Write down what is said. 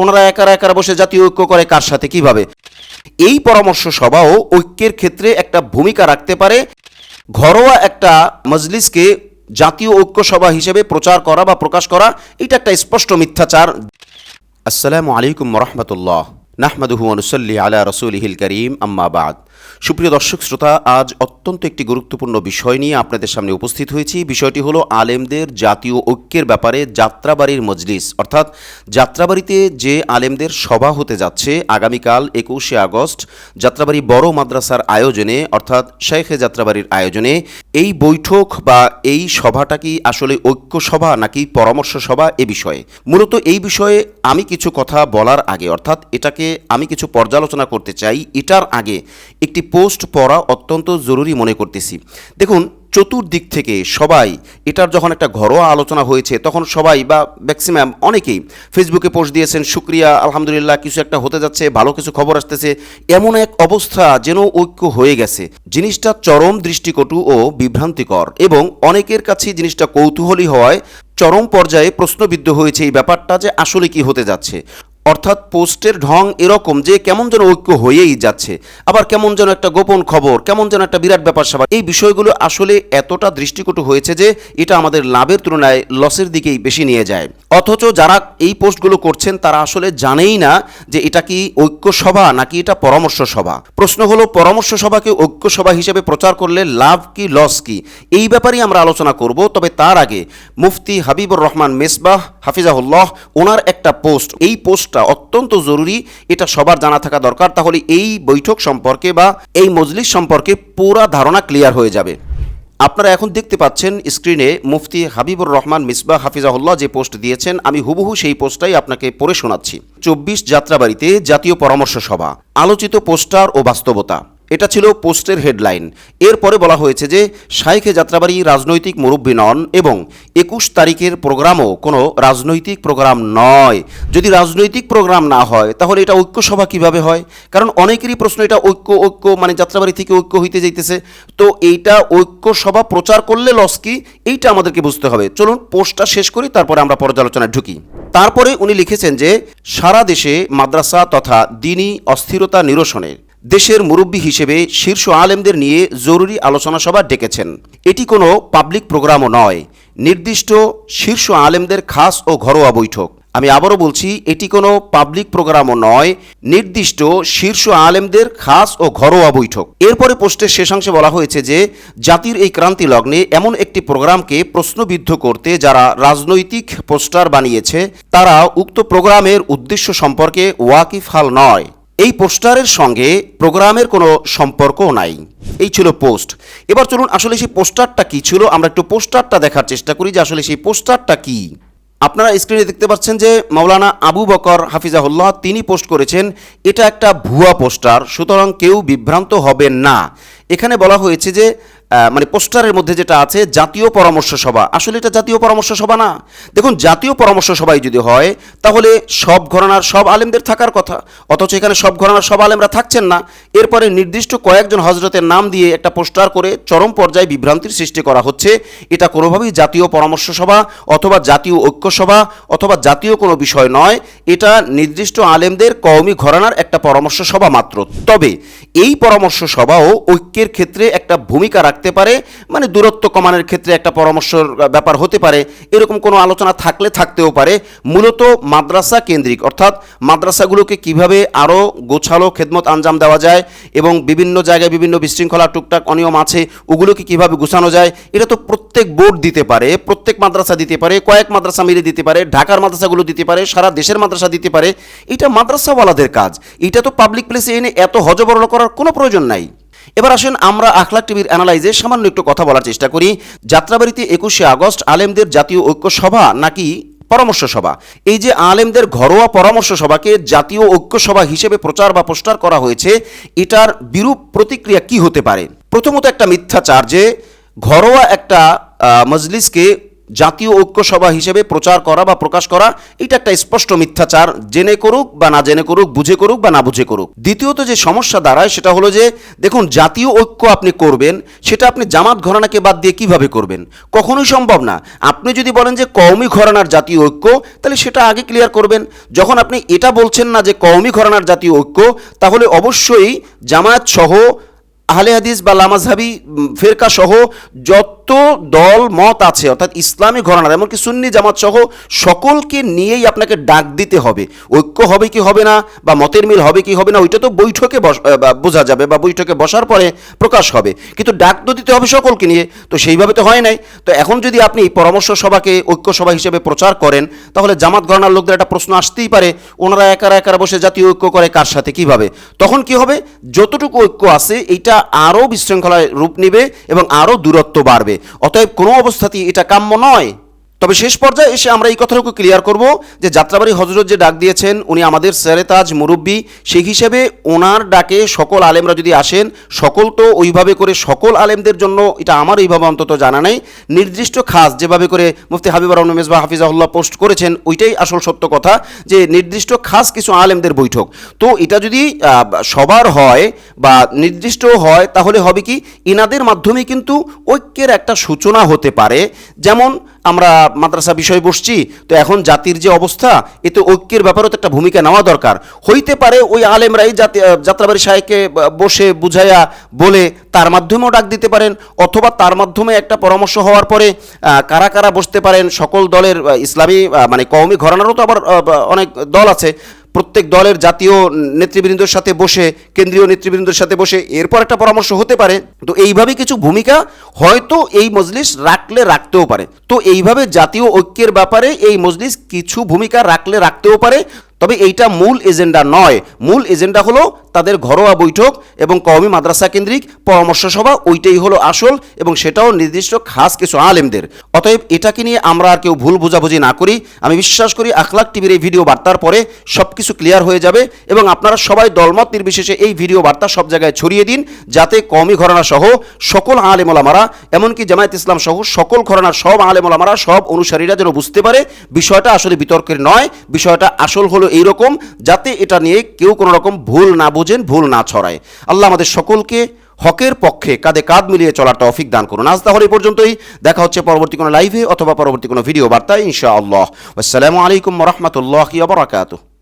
ওনারা একারা একারা বসে জাতীয় ঐক্য করে কার সাথে কিভাবে? এই পরামর্শ সভাও ঐক্যের ক্ষেত্রে একটা ভূমিকা রাখতে পারে। ঘরোয়া একটা মজলিসকে জাতীয় ঐক্য সভা হিসেবে প্রচার করা বা প্রকাশ করা, এটা একটা স্পষ্ট মিথ্যাচার। আসসালামু আলাইকুম ওয়া নাহমাদুহু ওয়া নুসাল্লি আলা রাসূলিহিল কারীম, আম্মা বাদ। সুপ্রিয় দর্শক শ্রোতা, আজ অত্যন্ত একটি গুরুত্বপূর্ণ বিষয় নিয়ে আপনাদের সামনে উপস্থিত হয়েছি। বিষয়টি হলো আলেমদের জাতীয় ঐক্যের ব্যাপারে যাত্রাবাড়ির মজলিস, অর্থাৎ যাত্রাবাড়িতে যে আলেমদের সভা হতে যাচ্ছে আগামীকাল 21শে আগস্ট যাত্রাবাড়ি বড় মাদ্রাসার আয়োজনে, অর্থাৎ শেখে যাত্রাবাড়ির আয়োজনে, এই বৈঠক বা এই সভাটা কি আসলে ঐক্য সভা নাকি পরামর্শ সভা? এ বিষয়ে মূলত এই বিষয়ে আমি কিছু কথা বলার আগে, অর্থাৎ এটাকে আমি কিছু পর্যালোচনা করতে চাই, এটার আগে একটি পোস্ট পড়া অত্যন্ত জরুরি মনে করতেছি। দেখুন, চতুর্দিক থেকে সবাই এটার যখন একটা ঘরোয়া আলোচনা হয়েছে তখন সবাই বা ম্যাক্সিমাম অনেকেই ফেসবুকে পোস্ট দিয়েছেন, শুকরিয়া, আলহামদুলিল্লাহ, কিছু একটা হতে যাচ্ছে, ভালো কিছু খবর আসতেছে, এমন এক অবস্থা যেন ঐক্য হয়ে গেছে। জিনিসটা চরম দৃষ্টিকটু ও বিভ্রান্তিকর, এবং অনেকের কাছে জিনিসটা কৌতূহলী হওয়ায় চরম পর্যায়ে প্রশ্নবিদ্ধ হয়েছে এই ব্যাপারটা যে আসলে কি হতে যাচ্ছে। অর্থাৎ পোস্টের ঢং এরকম যে কেমন যেন ঐক্য হয়েই যাচ্ছে, আবার কেমন যেন একটা গোপন খবর, কেমন যেন একটা বিরাট ব্যাপার স্যাপার। এই বিষয়গুলো আসলে এতটা দৃষ্টিকটু হয়েছে যে এটা আমাদের লাভের তুলনায় লসের দিকেই বেশি নিয়ে যায়। অথচ যারা এই পোস্টগুলো করছেন তারা আসলে জানেই না যে এটা কি ঐক্য সভা নাকি এটা পরামর্শ সভা। প্রশ্ন হলো, পরামর্শ সভাকে ঐক্য সভা হিসেবে প্রচার করলে লাভ কি লস কি, এই ব্যাপারেই আমরা আলোচনা করব। তবে তার আগে মুফতি হাবিবুর রহমান মেসবাহ হাফিজাহুল্লাহ, ওনার একটা পোস্ট, এই পোস্ট অত্যন্ত জরুরি, এটা সবার জানা থাকা দরকার। তাহলে এই বৈঠক সম্পর্কে বা এই মজলিস সম্পর্কে পুরা ধারণা ক্লিয়ার হয়ে যাবে। আপনারা এখন দেখতে পাচ্ছেন স্ক্রিনে মুফতি হাবিবুর রহমান মিসবাহ হাফিজাহুল্লাহ যে পোস্ট দিয়েছেন, আমি হুবহু সেই পোস্টটাই আপনাকে পড়ে শোনাচ্ছি। 24 যাত্রাবাড়িতে জাতীয় পরামর্শ সভা, আলোচিত পোস্টার ও বাস্তবতা, এটা ছিল পোস্টের হেডলাইন। এরপরে বলা হয়েছে যে শাইখে যাত্রাবাড়ি রাজনৈতিক মুরব্বী নন এবং 21 তারিখের প্রোগ্রামও কোনো রাজনৈতিক প্রোগ্রাম নয়। যদি রাজনৈতিক প্রোগ্রাম না হয় তাহলে এটা ঐক্য সভা কিভাবে হয়? কারণ অনেকেরই প্রশ্ন, এটা ঐক্য মানে যাত্রাবাড়ি থেকে ঐক্য হইতে যাইতেছে, তো এইটা ঐক্য সভা প্রচার করলে লস কি, এইটা আমাদেরকে বুঝতে হবে। চলুন পোস্টটা শেষ করি, তারপরে আমরা পর্যালোচনায় ঢুকি। তারপরে উনি লিখেছেন যে সারা দেশে মাদ্রাসা তথা দ্বীনি অস্থিরতা নিরসনে দেশের মুরব্বী হিসেবে শীর্ষ আলেমদের নিয়ে জরুরি আলোচনা সভা ডেকেছেন। এটি কোনো পাবলিক প্রোগ্রামও নয়, নির্দিষ্ট শীর্ষ আলেমদের খাস ও ঘরোয়া বৈঠক। আমি আবারও বলছি, এটি কোনো পাবলিক প্রোগ্রামও নয়, নির্দিষ্ট শীর্ষ আলেমদের খাস ও ঘরোয়া বৈঠক। এরপরে পোস্টের শেষাংশে বলা হয়েছে যে জাতির এই ক্রান্তি লগ্নে এমন একটি প্রোগ্রামকে প্রশ্নবিদ্ধ করতে যারা রাজনৈতিক পোস্টার বানিয়েছে তারা উক্ত প্রোগ্রামের উদ্দেশ্য সম্পর্কে ওয়াকিফহাল নয়। এই পোস্টারের সঙ্গে প্রোগ্রামের কোনো সম্পর্কও নাই। এই ছিল পোস্ট। এবার চলুন আসলে সেই পোস্টারটা কি ছিল, আমরা একটু পোস্টারটা দেখার চেষ্টা করি যে আসলে সেই পোস্টারটা কি। আপনারা স্ক্রিনে দেখতে পাচ্ছেন যে মাওলানা আবু বকর হাফিজাহুল্লাহ তিনি পোস্ট করেছেন, এটা একটা ভুয়া পোস্টার, সুতরাং কেউ বিভ্রান্ত হবেন না। এখানে বলা হয়েছে যে মানে পোস্টারের মধ্যে যেটা আছে জাতীয় পরামর্শ সভা, আসলে এটা জাতীয় পরামর্শ সভা না। দেখুন, জাতীয় পরামর্শ সভাই যদি হয় তাহলে সব ঘরানার সব আলেমদের থাকার কথা, অথচ এখানে সব ঘরানার সব আলেমরা থাকছেন না। এরপরে নির্দিষ্ট কয়েকজন হজরতের নাম দিয়ে একটা পোস্টার করে চরম পর্যায়ে বিভ্রান্তির সৃষ্টি করা হচ্ছে। এটা কোনোভাবেই জাতীয় পরামর্শ সভা অথবা জাতীয় ঐক্য সভা অথবা জাতীয় কোনো বিষয় নয়, এটা নির্দিষ্ট আলেমদের কওমি ঘরানার একটা পরামর্শ সভা মাত্র। তবে এই পরামর্শ সভাও ঐক্যের ক্ষেত্রে একটা ভূমিকা রাখতে পারে, মানে দূরত্ব কমানোর ক্ষেত্রে একটা পরামর্শের ব্যাপার হতে পারে, এরকম কোনো আলোচনা থাকলে থাকতেও পারে। মূলত মাদ্রাসা কেন্দ্রিক, অর্থাৎ মাদ্রাসাগুলোকে কিভাবে আরও গোছালো খেদমত আঞ্জাম দেওয়া যায় এবং বিভিন্ন জায়গায় বিভিন্ন বিশৃঙ্খলা টুকটাক অনিয়ম আছে, ওগুলোকে কিভাবে গুছানো যায়, এটা তো প্রত্যেক বোর্ড দিতে পারে, প্রত্যেক মাদ্রাসা দিতে পারে, কয়েক মাদ্রাসা মিলে দিতে পারে, ঢাকার মাদ্রাসাগুলো দিতে পারে, সারা দেশের মাদ্রাসা দিতে পারে। এটা মাদ্রাসাওয়ালাদের কাজ, এটা তো পাবলিক প্লেসে এনে এত হজবরল করার কোনো প্রয়োজন নাই। এবার আসেন আমরা আখলাক টিভির অ্যানালাইজে সামান্য একটু কথা বলার চেষ্টা করি। যাত্রাবাড়িতে 21শে আগস্ট আলেমদের জাতীয় ঐক্য সভা নাকি পরামর্শ সভা? এই যে আলেমদের ঘরোয়া পরামর্শ সভাকে জাতীয় ঐক্য সভা হিসেবে প্রচার বা পোস্টার করা হয়েছে, এটার বিরূপ প্রতিক্রিয়া কি হতে পারে? প্রথমত একটা মিথ্যাচার যে ঘরোয়া একটা মজলিসকে জাতীয় ঐক্য সভা হিসেবে প্রচার করা বা প্রকাশ করা, এটা একটা স্পষ্ট মিথ্যাচার, জেনে করুক বা না জেনে করুক, বুঝে করুক বা না বুঝে করুক। দ্বিতীয়ত যে সমস্যা দাঁড়ায় সেটা হলো যে দেখুন, জাতীয় ঐক্য আপনি করবেন, সেটা আপনি জামাত ঘরানাকে বাদ দিয়ে কিভাবে করবেন? কখনোই সম্ভব না। আপনি যদি বলেন যে কওমি ঘরানার জাতীয় ঐক্য, তাহলে সেটা আগে ক্লিয়ার করবেন। যখন আপনি এটা বলছেন না যে কওমি ঘরানার জাতীয় ঐক্য, তাহলে অবশ্যই জামায়াত সহ আহলে হাদিস বা লামাজহাবি ফেরকা সহ যত দল মত আছে, অর্থাৎ ইসলামী ঘরানার এমনকি সুন্নি জামাত সহ সকলকে নিয়েই আপনাকে ডাক দিতে হবে। ঐক্য হবে কি হবে না বা মতের মিল হবে কি হবে না, ওইটা তো বৈঠকে বোঝা যাবে বা বৈঠকে বসার পরে প্রকাশ হবে, কিন্তু ডাক তো দিতে হবে সকলকে নিয়ে। তো সেইভাবে তো হয় নাই। তো এখন যদি আপনি পরামর্শ সভাকে ঐক্য সভা হিসেবে প্রচার করেন, তাহলে জামাত ঘরানার লোকদের একটা প্রশ্ন আসতেই পারে, ওনারা একারা একারা বসে জাতীয় ঐক্য করে কার সাথে কিভাবে? তখন কি হবে, যতটুকু ঐক্য আছে এইটা আরও বিশৃঙ্খলায় রূপ নেবে এবং আরও দূরত্ব বাড়বে। অতএব কোনো অবস্থাতেই এটা কাম্য নয়। তবে শেষ পর্যায়ে এসে আমরা এই কথাটুকু ক্লিয়ার করব যে যাত্রাবাড়ি হজরত যে ডাক দিয়েছেন, উনি আমাদের সেরেতাজ মুরব্বী, সেই হিসেবে ওনার ডাকে সকল আলেমরা যদি আসেন, সকল তো ওইভাবে করে সকল আলেমদের জন্য, এটা আমার এইভাবে অন্তত জানা নেই। নির্দিষ্ট খাস যেভাবে করে মুফতি হাবিবুর রহমান মেজবাহ হাফিজাহুল্লাহ পোস্ট করেছেন, ওইটাই আসল সত্য কথা, যে নির্দিষ্ট খাস কিছু আলেমদের বৈঠক। তো এটা যদি সবার হয় বা নির্দিষ্ট হয়, তাহলে হবে কি, ইনাদের মাধ্যমে কিন্তু ঐক্যের একটা সূচনা হতে পারে। যেমন আমরা মাদ্রাসা বিষয় বসছি, তো এখন জাতির যে অবস্থা, এতে ঐক্যের ব্যাপারেও তো একটা ভূমিকা নেওয়া দরকার। হইতে পারে ওই আলেমরাই যাত্রাবাড়ি সাহেবকে বসে বুঝাইয়া বলে তার মাধ্যমেও ডাক দিতে পারেন, অথবা তার মাধ্যমে একটা পরামর্শ হওয়ার পরে কারা কারা বসতে পারেন, সকল দলের ইসলামী মানে কওমি ঘরানারও তো আবার অনেক দল আছে, প্রত্যেক দলের জাতীয় নেতৃবৃন্দের সাথে বসে, কেন্দ্রীয় নেতৃবৃন্দের সাথে বসে এরপর একটা পরামর্শ হতে পারে। তো এইভাবে কিছু ভূমিকা হয়তো এই মজলিস রাখতেও পারে। তো এইভাবে জাতীয় ঐক্যের ব্যাপারে এই মজলিস কিছু ভূমিকা রাখতেও পারে। তবে এইটা মূল এজেন্ডা নয়। মূল এজেন্ডা হলো তাদের ঘরোয়া বৈঠক এবং কওমি মাদ্রাসা কেন্দ্রিক পরামর্শ সভা, ওইটাই হলো আসল, এবং সেটাও নির্দিষ্ট খাস কিছু আলেমদের। অতএব এটাকে নিয়ে আমরা আর কেউ ভুল বোঝাবুঝি না করি। আমি বিশ্বাস করি আখলাক টিভির এই ভিডিও বার্তার পরে সব কিছু ক্লিয়ার হয়ে যাবে, এবং আপনারা সবাই দলমত নির্বিশেষে এই ভিডিও বার্তা সব জায়গায় ছড়িয়ে দিন, যাতে কওমি ঘরানা সহ সকল আলেম ওলামারা, এমনকি জামায়াত ইসলাম সহ সকল ঘরানার সব আলেম ওলামারা, সব অনুসারীরা যেন বুঝতে পারে বিষয়টা আসলে বিতর্কের নয়, বিষয়টা আসল হলো এইরকম, যাতে এটা নিয়ে কেউ কোনো রকম ভুল না বোঝেন, ভুল না ছড়ায়। আল্লাহ আমাদের সকলকে হকের পক্ষে কাঁধে কাঁধ মিলিয়ে চলার তৌফিক দান করুন। আজ তাহলে এই পর্যন্তই। দেখা হচ্ছে পরবর্তী কোনো লাইভে অথবা পরবর্তী কোনো ভিডিও বার্তায় ইনশাআল্লাহ। আসসালামু আলাইকুম ওয়া রাহমাতুল্লাহি ওয়া বারাকাতুহু।